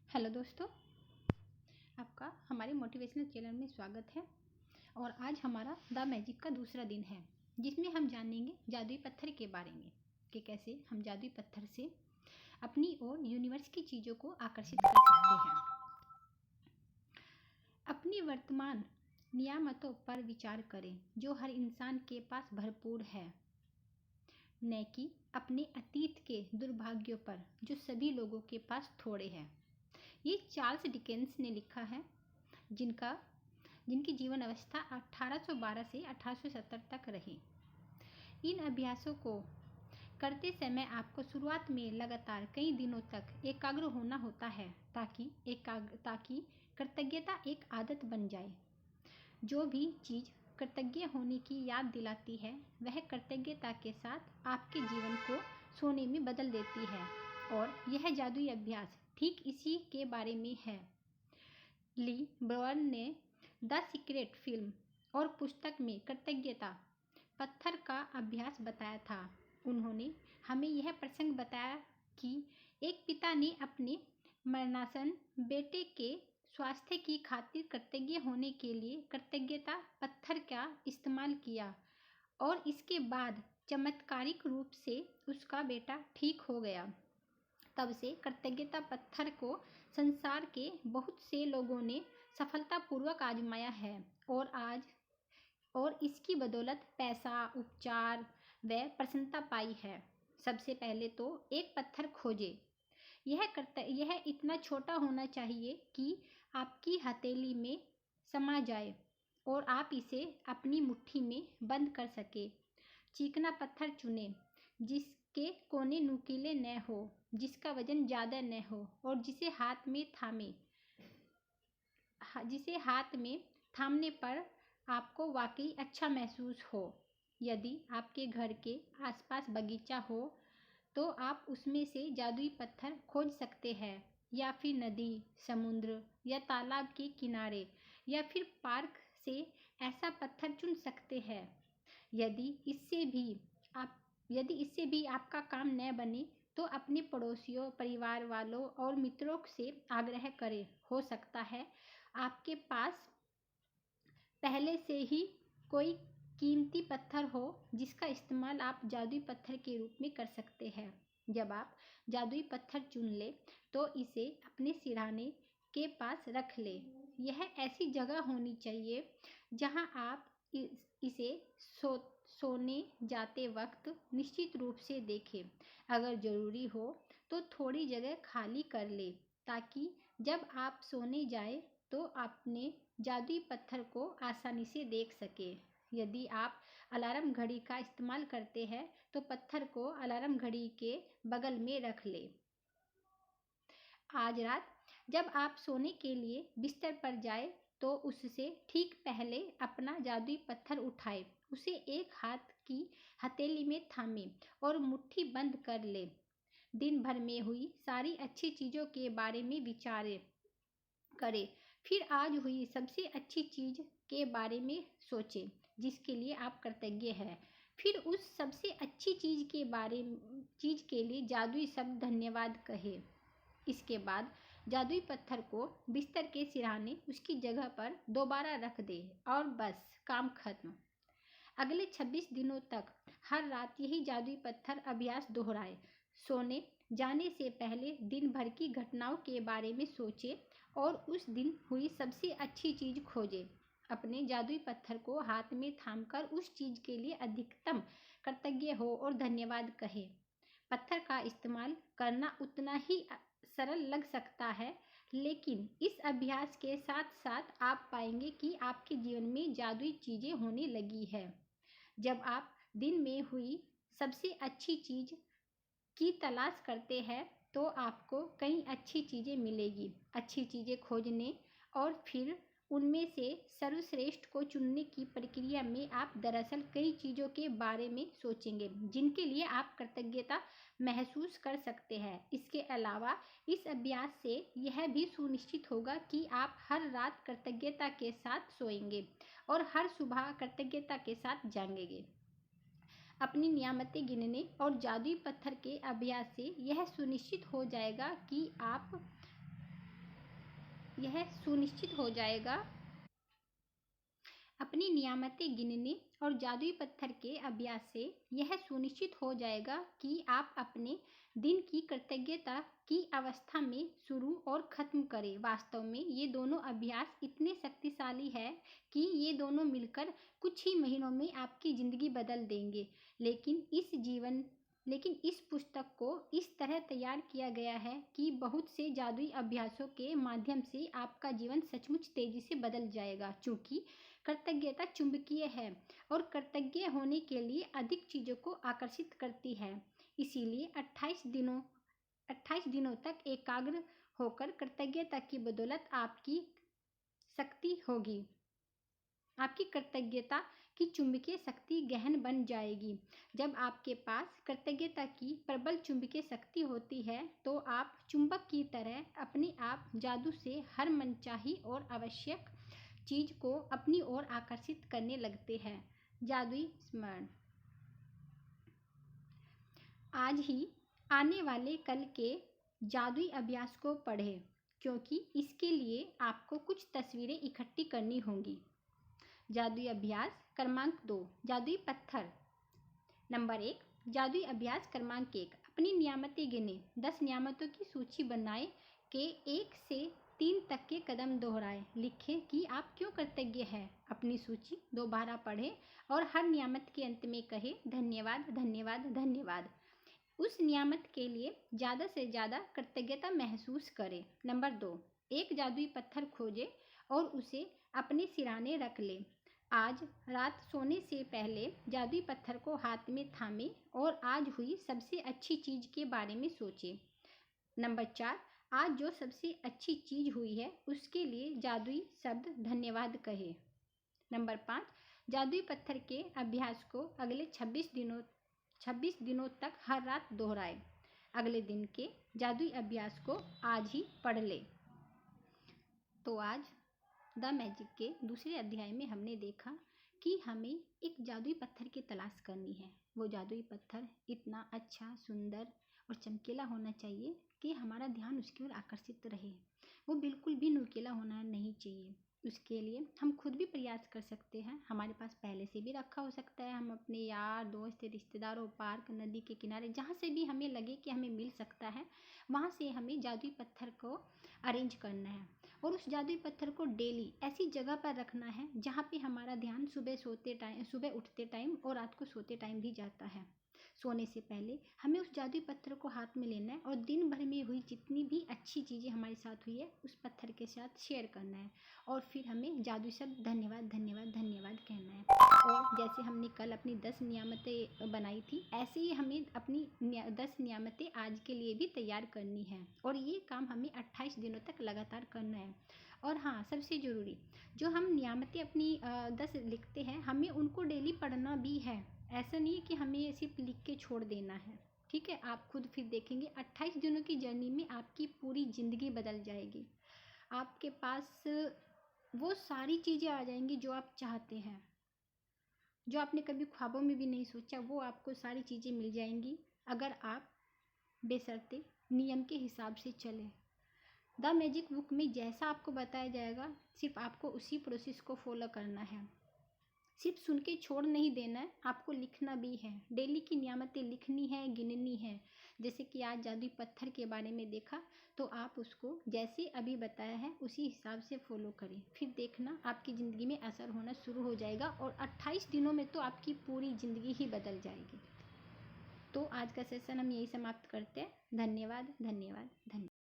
Hello दोस्तों, आपका हमारे मोटिवेशनल चैनल में स्वागत है। और आज हमारा द मैजिक का दूसरा दिन है, जिसमें हम जानेंगे जादुई पत्थर के बारे में कि कैसे हम जादुई पत्थर से अपनी और यूनिवर्स की चीज़ों को आकर्षित कर सकते हैं। अपनी वर्तमान नियामतों पर विचार करें जो हर इंसान के पास भरपूर है, न कि अपने अतीत के दुर्भाग्यों पर जो सभी लोगों के पास थोड़े हैं। ये चार्ल्स डिकेंस ने लिखा है, जिनकी जीवन अवस्था 1812 से 1870 तक रही। इन अभ्यासों को करते समय आपको शुरुआत में लगातार कई दिनों तक एकाग्र होना होता है ताकि कृतज्ञता एक आदत बन जाए। जो भी चीज़ कृतज्ञ होने की याद दिलाती है, वह कृतज्ञता के साथ आपके जीवन को सोने में बदल देती है। और यह जादुई अभ्यास ठीक इसी के बारे में है। ली ब्रोअर ने द सीक्रेट फिल्म और पुस्तक में कृतज्ञता पत्थर का अभ्यास बताया था। उन्होंने हमें यह प्रसंग बताया कि एक पिता ने अपने मरणासन बेटे के स्वास्थ्य की खातिर कृतज्ञ होने के लिए कृतज्ञता पत्थर का इस्तेमाल किया और इसके बाद चमत्कारिक रूप से उसका बेटा ठीक हो गया। तब से कृतज्ञता पत्थर को संसार के बहुत से लोगों ने सफलतापूर्वक आजमाया है और इसकी बदौलत पैसा, उपचार व प्रसन्नता पाई है। सबसे पहले तो एक पत्थर खोजें। यह इतना छोटा होना चाहिए कि आपकी हथेली में समा जाए और आप इसे अपनी मुट्ठी में बंद कर सके। चिकना पत्थर चुनें जिसके कोने नुकीले न हो, जिसका वजन ज़्यादा न हो और जिसे हाथ में थामने पर आपको वाकई अच्छा महसूस हो। यदि आपके घर के आसपास बगीचा हो तो आप उसमें से जादुई पत्थर खोज सकते हैं, या फिर नदी, समुद्र या तालाब के किनारे या फिर पार्क से ऐसा पत्थर चुन सकते हैं। यदि इससे भी आपका काम न बने तो अपने पड़ोसियों, परिवार वालों और मित्रों से आग्रह करें। हो सकता है आपके पास पहले से ही कोई कीमती पत्थर हो जिसका इस्तेमाल आप जादुई पत्थर के रूप में कर सकते हैं। जब आप जादुई पत्थर चुन ले तो इसे अपने सिरहाने के पास रख ले। यह ऐसी जगह होनी चाहिए जहां आप इसे सोने जाते वक्त निश्चित रूप से देखें। अगर ज़रूरी हो तो थोड़ी जगह खाली कर ले ताकि जब आप सोने जाए तो अपने जादुई पत्थर को आसानी से देख सके। यदि आप अलार्म घड़ी का इस्तेमाल करते हैं तो पत्थर को अलार्म घड़ी के बगल में रख ले। आज रात जब आप सोने के लिए बिस्तर पर जाए तो उससे ठीक पहले अपना जादुई पत्थर उठाए, उसे एक हाथ की हथेली में थामे और मुट्ठी बंद कर ले। दिन भर में हुई सारी अच्छी चीज़ों के बारे में विचार करें, फिर आज हुई सबसे अच्छी चीज़ के बारे में सोचें जिसके लिए आप कृतज्ञ हैं। फिर उस सबसे अच्छी चीज़ के लिए जादुई शब्द धन्यवाद कहें। इसके बाद जादुई पत्थर को बिस्तर के सिरहाने उसकी जगह पर दोबारा रख दे और बस काम खत्म। अगले 26 दिनों तक हर रात यही जादुई पत्थर अभ्यास दोहराए। सोने जाने से पहले दिन भर की घटनाओं के बारे में सोचें और उस दिन हुई सबसे अच्छी चीज़ खोजें। अपने जादुई पत्थर को हाथ में थामकर उस चीज़ के लिए अधिकतम कृतज्ञ हो और धन्यवाद कहें। पत्थर का इस्तेमाल करना उतना ही सरल लग सकता है, लेकिन इस अभ्यास के साथ साथ आप पाएंगे कि आपके जीवन में जादुई चीज़ें होने लगी है। जब आप दिन में हुई सबसे अच्छी चीज़ की तलाश करते हैं तो आपको कई अच्छी चीज़ें मिलेगी। अच्छी चीज़ें खोजने और फिर उनमें से सर्वश्रेष्ठ को चुनने की प्रक्रिया में आप दरअसल कई चीज़ों के बारे में सोचेंगे जिनके लिए आप कृतज्ञता महसूस कर सकते हैं। इसके अलावा इस अभ्यास से यह भी सुनिश्चित होगा कि आप हर रात कृतज्ञता के साथ सोएंगे और हर सुबह कृतज्ञता के साथ जागेंगे। अपनी नियामतें गिनने और जादुई पत्थर के अभ्यास से यह सुनिश्चित हो जाएगा कि आप यह सुनिश्चित हो जाएगा अपनी नियामतें गिनने और जादुई पत्थर के अभ्यास से यह सुनिश्चित हो जाएगा कि आप अपने दिन की कृतज्ञता की अवस्था में शुरू और ख़त्म करें। वास्तव में ये दोनों अभ्यास इतने शक्तिशाली है कि ये दोनों मिलकर कुछ ही महीनों में आपकी ज़िंदगी बदल देंगे। लेकिन इस पुस्तक को इस तरह तैयार किया गया है कि बहुत से जादुई अभ्यासों के माध्यम से आपका जीवन सचमुच तेजी से बदल जाएगा। चूँकि कृतज्ञता चुंबकीय है और कृतज्ञ होने के लिए अधिक चीज़ों को आकर्षित करती है, इसीलिए 28 दिनों तक एकाग्र होकर कृतज्ञता की बदौलत आपकी शक्ति होगी। आपकी कृतज्ञता की चुंबकीय शक्ति गहन बन जाएगी। जब आपके पास कृतज्ञता की प्रबल चुंबकीय शक्ति होती है तो आप चुंबक की तरह अपने आप जादू से हर मनचाही और आवश्यक चीज को अपनी ओर आकर्षित करने लगते हैं। जादुई स्मरण। आज ही आने वाले कल के जादुई अभ्यास को पढ़ें, क्योंकि इसके लिए आपको कुछ तस्वीरें इकट्ठी करनी होंगी। जादुई अभ्यास क्रमांक 2, जादुई पत्थर। नंबर 1, जादुई अभ्यास क्रमांक 1, अपनी नियामतें गिने। 10 नियामतों की सूची बनाएं के 1 से 3 तक के कदम दोहराएं। लिखें कि आप क्यों कृतज्ञ हैं। अपनी सूची दोबारा पढ़ें और हर नियामत के अंत में कहें धन्यवाद, धन्यवाद, धन्यवाद। उस नियामत के लिए ज़्यादा से ज़्यादा कृतज्ञता महसूस करें। नंबर 2, एक जादुई पत्थर खोजें और उसे अपने सिरहाने रख लें। आज रात सोने से पहले जादुई पत्थर को हाथ में थामें और आज हुई सबसे अच्छी चीज़ के बारे में सोचें। नंबर 4, आज जो सबसे अच्छी चीज़ हुई है उसके लिए जादुई शब्द धन्यवाद कहें। नंबर 5, जादुई पत्थर के अभ्यास को अगले 26 दिनों तक हर रात दोहराएं। अगले दिन के जादुई अभ्यास को आज ही पढ़ लें। तो आज द मैजिक के दूसरे अध्याय में हमने देखा कि हमें एक जादुई पत्थर की तलाश करनी है। वो जादुई पत्थर इतना अच्छा, सुंदर और चमकीला होना चाहिए कि हमारा ध्यान उसकी ओर आकर्षित रहे। वो बिल्कुल भी नुकीला होना नहीं चाहिए। उसके लिए हम खुद भी प्रयास कर सकते हैं। हमारे पास पहले से भी रखा हो सकता है। हम अपने यार दोस्त, रिश्तेदारों, पार्क, नदी के किनारे, जहाँ से भी हमें लगे कि हमें मिल सकता है, वहाँ से हमें जादुई पत्थर को अरेंज करना है और उस जादुई पत्थर को डेली ऐसी जगह पर रखना है जहाँ पे हमारा ध्यान सुबह उठते टाइम और रात को सोते टाइम भी जाता है। सोने से पहले हमें उस जादुई पत्थर को हाथ में लेना है और दिन भर में हुई जितनी भी अच्छी चीज़ें हमारे साथ हुई है उस पत्थर के साथ शेयर करना है और फिर हमें जादुई शब्द धन्यवाद, धन्यवाद, धन्यवाद कहना है। और जैसे हमने कल अपनी 10 नियामतें बनाई थी, ऐसे ही हमें अपनी 10 नियामतें आज के लिए भी तैयार करनी है और ये काम हमें 28 दिनों तक लगातार करना है। और हाँ, सबसे ज़रूरी, जो हम नियामतें अपनी 10 लिखते हैं, हमें उनको डेली पढ़ना भी है। ऐसा नहीं है कि हमें सिर्फ लिख के छोड़ देना है। ठीक है, आप खुद फिर देखेंगे 28 दिनों की जर्नी में आपकी पूरी ज़िंदगी बदल जाएगी। आपके पास वो सारी चीज़ें आ जाएंगी जो आप चाहते हैं, जो आपने कभी ख्वाबों में भी नहीं सोचा, वो आपको सारी चीज़ें मिल जाएंगी अगर आप बेशर्ते नियम के हिसाब से चलें। द मैजिक बुक में जैसा आपको बताया जाएगा, सिर्फ आपको उसी प्रोसेस को फॉलो करना है। सिर्फ सुन के छोड़ नहीं देना है, आपको लिखना भी है। डेली की नियामतें लिखनी है, गिननी है। जैसे कि आज जादुई पत्थर के बारे में देखा, तो आप उसको जैसे अभी बताया है उसी हिसाब से फॉलो करें। फिर देखना आपकी ज़िंदगी में असर होना शुरू हो जाएगा और 28 दिनों में तो आपकी पूरी ज़िंदगी ही बदल जाएगी। तो आज का सेशन हम यही समाप्त करते हैं। धन्यवाद, धन्यवाद, धन्यवाद।